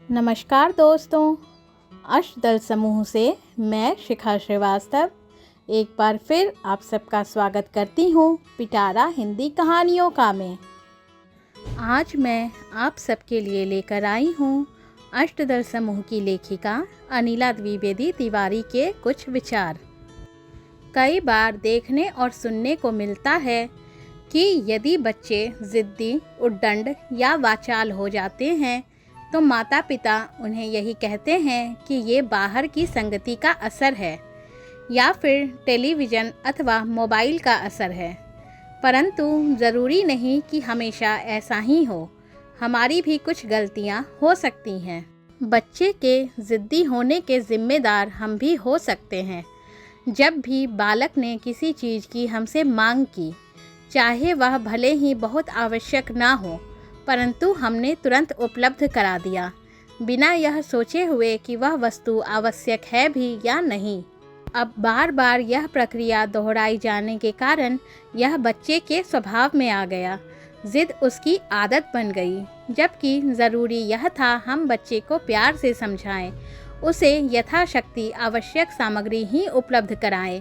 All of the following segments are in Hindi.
नमस्कार दोस्तों, अष्टदल समूह से मैं शिखा श्रीवास्तव एक बार फिर आप सबका स्वागत करती हूँ पिटारा हिंदी कहानियों का में। आज मैं आप सबके लिए लेकर आई हूँ अष्टदल समूह की लेखिका अनिला द्विवेदी तिवारी के कुछ विचार। कई बार देखने और सुनने को मिलता है कि यदि बच्चे ज़िद्दी, उद्दंड या वाचाल हो जाते हैं तो माता पिता उन्हें यही कहते हैं कि ये बाहर की संगति का असर है या फिर टेलीविज़न अथवा मोबाइल का असर है। परंतु ज़रूरी नहीं कि हमेशा ऐसा ही हो। हमारी भी कुछ गलतियां हो सकती हैं। बच्चे के ज़िद्दी होने के ज़िम्मेदार हम भी हो सकते हैं। जब भी बालक ने किसी चीज़ की हमसे मांग की, चाहे वह भले ही बहुत आवश्यक ना हो, परंतु हमने तुरंत उपलब्ध करा दिया, बिना यह सोचे हुए कि वह वस्तु आवश्यक है भी या नहीं। अब बार बार यह प्रक्रिया दोहराई जाने के कारण यह बच्चे के स्वभाव में आ गया। जिद उसकी आदत बन गई, जबकि ज़रूरी यह था हम बच्चे को प्यार से समझाएं, उसे यथाशक्ति आवश्यक सामग्री ही उपलब्ध कराएं।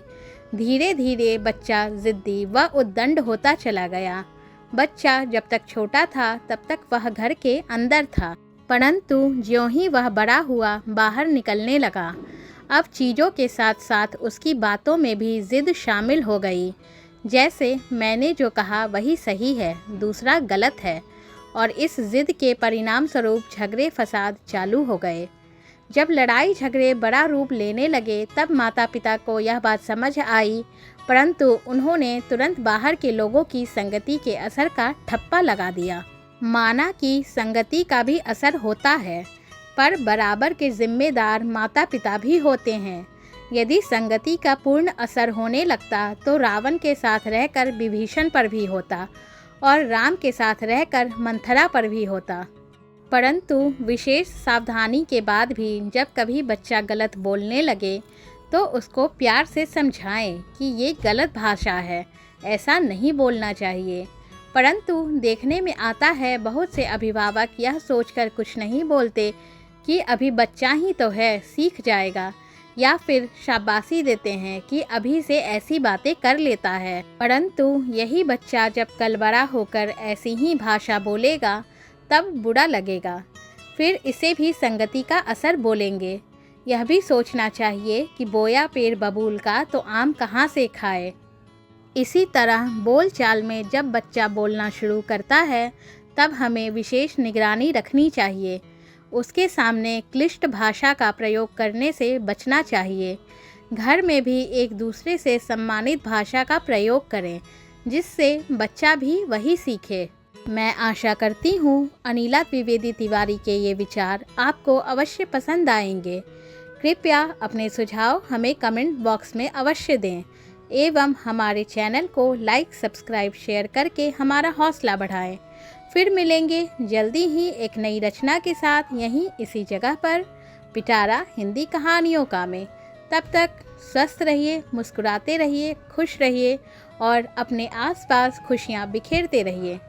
धीरे धीरे बच्चा ज़िद्दी व उद्दंड होता चला गया। बच्चा जब तक छोटा था तब तक वह घर के अंदर था, परंतु ज्यों ही वह बड़ा हुआ बाहर निकलने लगा। अब चीज़ों के साथ साथ उसकी बातों में भी ज़िद शामिल हो गई। जैसे मैंने जो कहा वही सही है, दूसरा गलत है, और इस ज़िद के परिणाम स्वरूप झगड़े फसाद चालू हो गए। जब लड़ाई झगड़े बड़ा रूप लेने लगे तब माता पिता को यह बात समझ आई, परंतु उन्होंने तुरंत बाहर के लोगों की संगति के असर का ठप्पा लगा दिया। माना कि संगति का भी असर होता है, पर बराबर के जिम्मेदार माता पिता भी होते हैं। यदि संगति का पूर्ण असर होने लगता तो रावण के साथ रहकर विभीषण पर भी होता और राम के साथ रहकर मंथरा पर भी होता। परंतु विशेष सावधानी के बाद भी जब कभी बच्चा गलत बोलने लगे तो उसको प्यार से समझाएं कि ये गलत भाषा है, ऐसा नहीं बोलना चाहिए। परंतु देखने में आता है बहुत से अभिभावक यह सोचकर कुछ नहीं बोलते कि अभी बच्चा ही तो है, सीख जाएगा, या फिर शाबाशी देते हैं कि अभी से ऐसी बातें कर लेता है। परंतु यही बच्चा जब कल बड़ा होकर ऐसी ही भाषा बोलेगा तब बुरा लगेगा, फिर इसे भी संगति का असर बोलेंगे। यह भी सोचना चाहिए कि बोया पेड़ बबूल का तो आम कहाँ से खाए। इसी तरह बोल चाल में जब बच्चा बोलना शुरू करता है तब हमें विशेष निगरानी रखनी चाहिए। उसके सामने क्लिष्ट भाषा का प्रयोग करने से बचना चाहिए। घर में भी एक दूसरे से सम्मानित भाषा का प्रयोग करें, जिससे बच्चा भी वही सीखे। मैं आशा करती हूँ अनिला द्विवेदी तिवारी के ये विचार आपको अवश्य पसंद आएंगे। कृपया अपने सुझाव हमें कमेंट बॉक्स में अवश्य दें एवं हमारे चैनल को लाइक, सब्सक्राइब, शेयर करके हमारा हौसला बढ़ाएं। फिर मिलेंगे जल्दी ही एक नई रचना के साथ यहीं इसी जगह पर पिटारा हिंदी कहानियों का में। तब तक स्वस्थ रहिए, मुस्कुराते रहिए, खुश रहिए और अपने आसपास खुशियाँ बिखेरते रहिए।